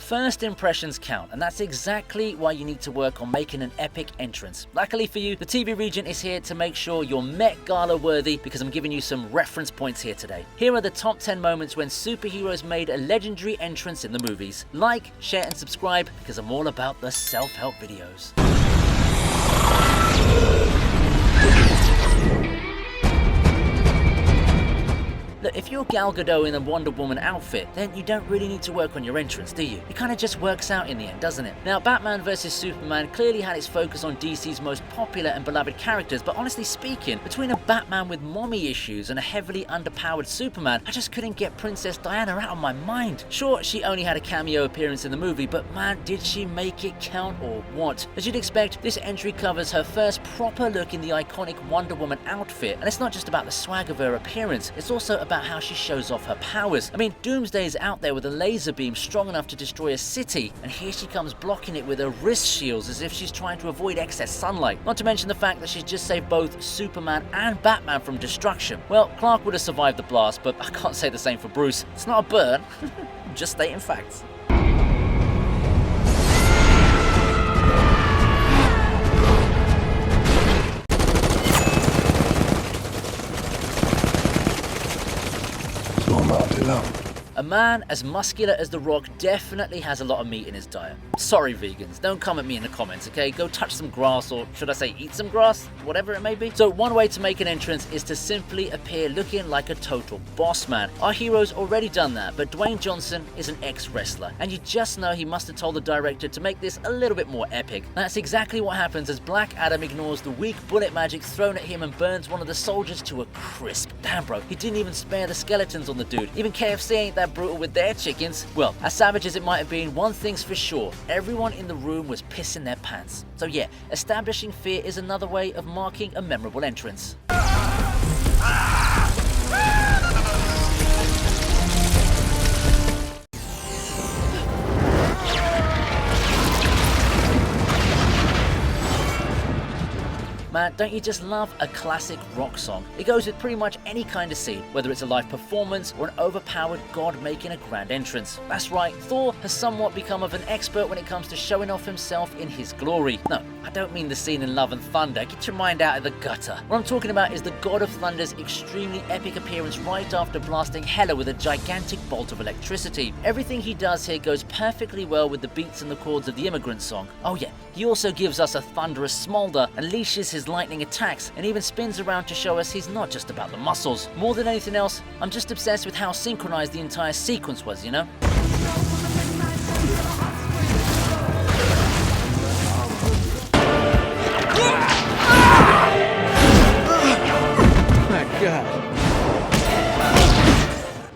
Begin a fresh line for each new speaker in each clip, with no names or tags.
First impressions count, and that's exactly why you need to work on making an epic entrance. Luckily for you, the TV Regent is here to make sure you're Met Gala worthy, because I'm giving you some reference points here today. Here are the top 10 moments when superheroes made a legendary entrance in the movies. Like, share and subscribe, because I'm all about the self-help videos. Look, if you're Gal Gadot in a Wonder Woman outfit, then you don't really need to work on your entrance, do you? It kind of just works out in the end, doesn't it? Now, Batman vs Superman clearly had its focus on DC's most popular and beloved characters, but honestly speaking, between a Batman with mommy issues and a heavily underpowered Superman, I just couldn't get Princess Diana out of my mind. Sure, she only had a cameo appearance in the movie, but man, did she make it count or what? As you'd expect, this entry covers her first proper look in the iconic Wonder Woman outfit, and it's not just about the swag of her appearance, it's also about how she shows off her powers. I mean, Doomsday is out there with a laser beam strong enough to destroy a city, and here she comes blocking it with her wrist shields as if she's trying to avoid excess sunlight. Not to mention the fact that she's just saved both Superman and Batman from destruction. Well, Clark would have survived the blast, but I can't say the same for Bruce. It's not a burn, I'm just stating facts. A man as muscular as The Rock definitely has a lot of meat in his diet. Sorry vegans, don't come at me in the comments, okay? Go touch some grass, or should I say eat some grass? Whatever it may be. So one way to make an entrance is to simply appear looking like a total boss man. Our hero's already done that, but Dwayne Johnson is an ex-wrestler, and you just know he must have told the director to make this a little bit more epic. And that's exactly what happens as Black Adam ignores the weak bullet magic thrown at him and burns one of the soldiers to a crisp. Damn bro, he didn't even spare the skeletons on the dude. Even KFC ain't that brutal with their chickens. Well, as savage as it might have been, one thing's for sure, everyone in the room was pissing their pants. So yeah, establishing fear is another way of marking a memorable entrance. Man, don't you just love a classic rock song? It goes with pretty much any kind of scene, whether it's a live performance or an overpowered god making a grand entrance. That's right, Thor has somewhat become of an expert when it comes to showing off himself in his glory. No, I don't mean the scene in Love and Thunder, get your mind out of the gutter. What I'm talking about is the God of Thunder's extremely epic appearance right after blasting Hela with a gigantic bolt of electricity. Everything he does here goes perfectly well with the beats and the chords of the Immigrant Song. Oh yeah, he also gives us a thunderous smolder, unleashes his lightning attacks, and even spins around to show us he's not just about the muscles. More than anything else, I'm just obsessed with how synchronized the entire sequence was, you know? Oh my God.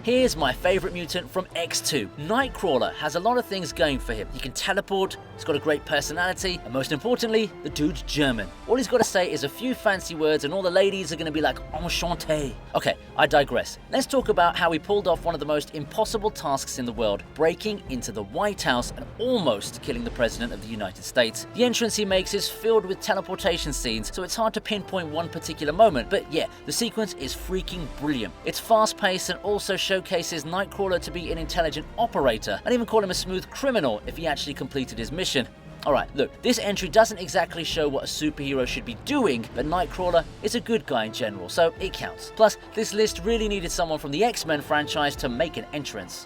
Here's my favorite mutant from X2. Nightcrawler has a lot of things going for him. He can teleport, he's got a great personality, and most importantly, the dude's German. All he's got to say is a few fancy words and all the ladies are going to be like, enchanté. Okay, I digress. Let's talk about how he pulled off one of the most impossible tasks in the world, breaking into the White House and almost killing the President of the United States. The entrance he makes is filled with teleportation scenes, so it's hard to pinpoint one particular moment, but yeah, the sequence is freaking brilliant. It's fast-paced and also showcases Nightcrawler to be an intelligent operator, and even call him a smooth criminal if he actually completed his mission. Alright, look, this entry doesn't exactly show what a superhero should be doing, but Nightcrawler is a good guy in general, so it counts. Plus, this list really needed someone from the X-Men franchise to make an entrance.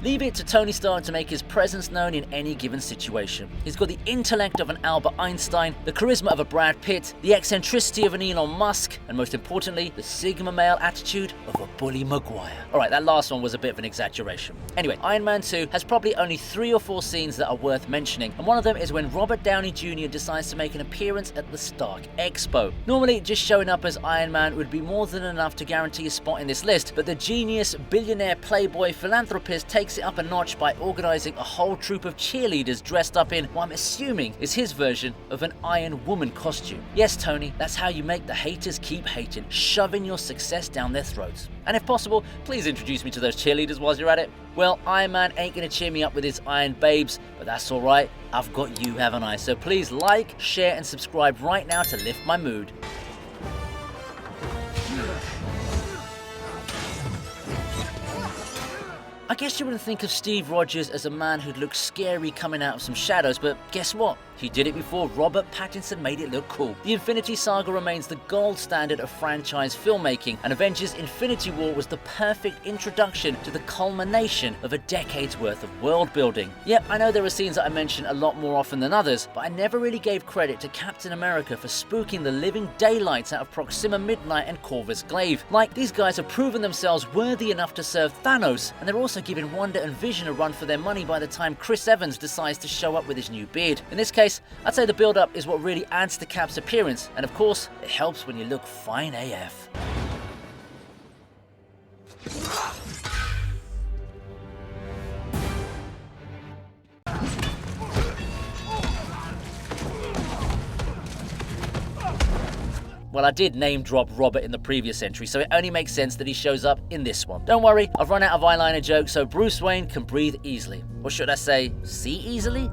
Leave it to Tony Stark to make his presence known in any given situation. He's got the intellect of an Albert Einstein, the charisma of a Brad Pitt, the eccentricity of an Elon Musk, and most importantly, the Sigma male attitude of a Bully Maguire. Alright, that last one was a bit of an exaggeration. Anyway, Iron Man 2 has probably only 3 or 4 scenes that are worth mentioning, and one of them is when Robert Downey Jr. decides to make an appearance at the Stark Expo. Normally, just showing up as Iron Man would be more than enough to guarantee a spot in this list, but the genius, billionaire, playboy, philanthropist takes it up a notch by organizing a whole troop of cheerleaders dressed up in what I'm assuming is his version of an Iron Woman costume. Yes, Tony, that's how you make the haters keep hating, shoving your success down their throats. And if possible, please introduce me to those cheerleaders while you're at it. Well, Iron Man ain't gonna cheer me up with his iron babes, but that's alright, I've got you, haven't I? So please like, share, and subscribe right now to lift my mood. I guess you wouldn't think of Steve Rogers as a man who'd look scary coming out of some shadows, but guess what? He did it before Robert Pattinson made it look cool. The Infinity Saga remains the gold standard of franchise filmmaking, and Avengers Infinity War was the perfect introduction to the culmination of a decade's worth of world building. Yep, I know there are scenes that I mention a lot more often than others, but I never really gave credit to Captain America for spooking the living daylights out of Proxima Midnight and Corvus Glaive. Like, these guys have proven themselves worthy enough to serve Thanos, and they're also giving Wanda and Vision a run for their money by the time Chris Evans decides to show up with his new beard. In this case, I'd say the build-up is what really adds to Cap's appearance, and of course, it helps when you look fine AF. Well, I did name drop Robert in the previous entry, so it only makes sense that he shows up in this one. Don't worry, I've run out of eyeliner jokes, so Bruce Wayne can breathe easily. Or should I say, see easily?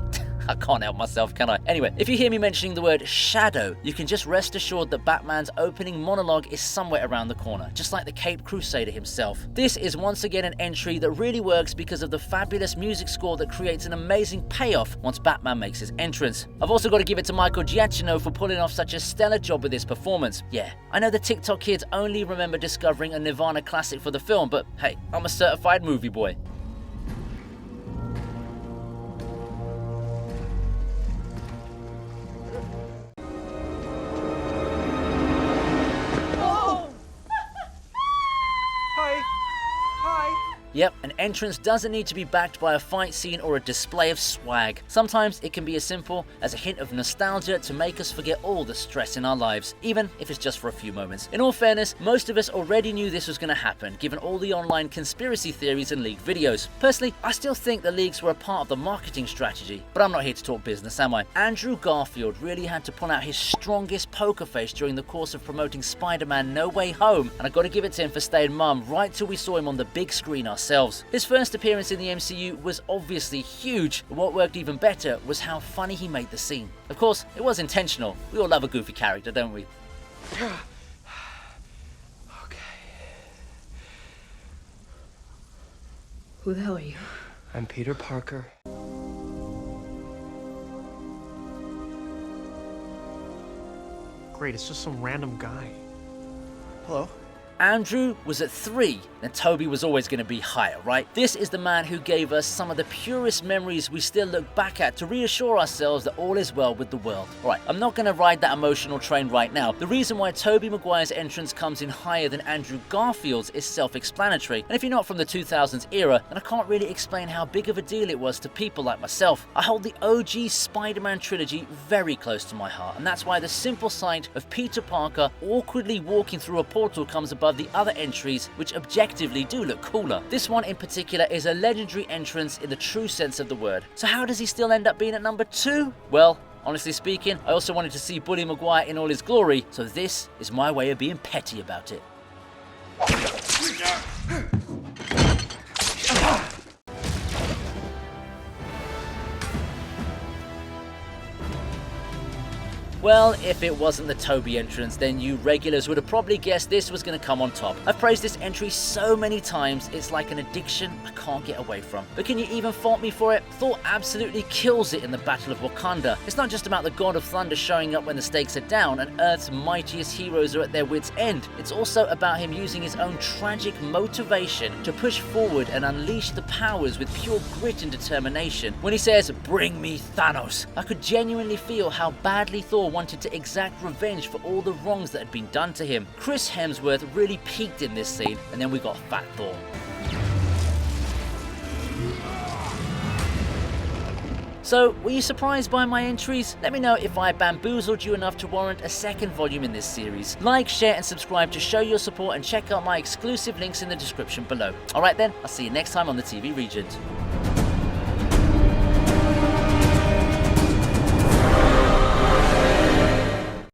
I can't help myself, can I? Anyway, if you hear me mentioning the word shadow, you can just rest assured that Batman's opening monologue is somewhere around the corner, just like the Caped Crusader himself. This is once again an entry that really works because of the fabulous music score that creates an amazing payoff once Batman makes his entrance. I've also got to give it to Michael Giacchino for pulling off such a stellar job with this performance. Yeah, I know the TikTok kids only remember discovering a Nirvana classic for the film, but hey, I'm a certified movie boy. Yep, an entrance doesn't need to be backed by a fight scene or a display of swag. Sometimes it can be as simple as a hint of nostalgia to make us forget all the stress in our lives, even if it's just for a few moments. In all fairness, most of us already knew this was going to happen, given all the online conspiracy theories and leaked videos. Personally, I still think the leaks were a part of the marketing strategy, but I'm not here to talk business, am I? Andrew Garfield really had to pull out his strongest poker face during the course of promoting Spider-Man No Way Home, and I gotta give it to him for staying mum right till we saw him on the big screen ourselves. His first appearance in the MCU was obviously huge, but what worked even better was how funny he made the scene. Of course, it was intentional. We all love a goofy character, don't we?
Okay.
Who the hell are you?
I'm Peter Parker. Great, it's just some random guy. Hello?
Andrew was at 3, and Toby was always going to be higher, right? This is the man who gave us some of the purest memories we still look back at to reassure ourselves that all is well with the world. Alright, I'm not going to ride that emotional train right now. The reason why Tobey Maguire's entrance comes in higher than Andrew Garfield's is self-explanatory, and if you're not from the 2000s era, then I can't really explain how big of a deal it was to people like myself. I hold the OG Spider-Man trilogy very close to my heart, and that's why the simple sight of Peter Parker awkwardly walking through a portal comes above the other entries, which objectively do look cooler. This one in particular is a legendary entrance in the true sense of the word. So how does he still end up being at number 2? Well, honestly speaking, I also wanted to see Bully Maguire in all his glory, so this is my way of being petty about it. Well, if it wasn't the Toby entrance, then you regulars would have probably guessed this was going to come on top. I've praised this entry so many times, it's like an addiction I can't get away from. But can you even fault me for it? Thor absolutely kills it in the Battle of Wakanda. It's not just about the God of Thunder showing up when the stakes are down and Earth's mightiest heroes are at their wits' end. It's also about him using his own tragic motivation to push forward and unleash the powers with pure grit and determination. When he says, "Bring me Thanos," I could genuinely feel how badly Thor wanted to exact revenge for all the wrongs that had been done to him. Chris Hemsworth really peaked in this scene, and then we got Fat Thor. So, were you surprised by my entries? Let me know if I bamboozled you enough to warrant a second volume in this series. Like, share and subscribe to show your support, and check out my exclusive links in the description below. Alright then, I'll see you next time on the TV Regent.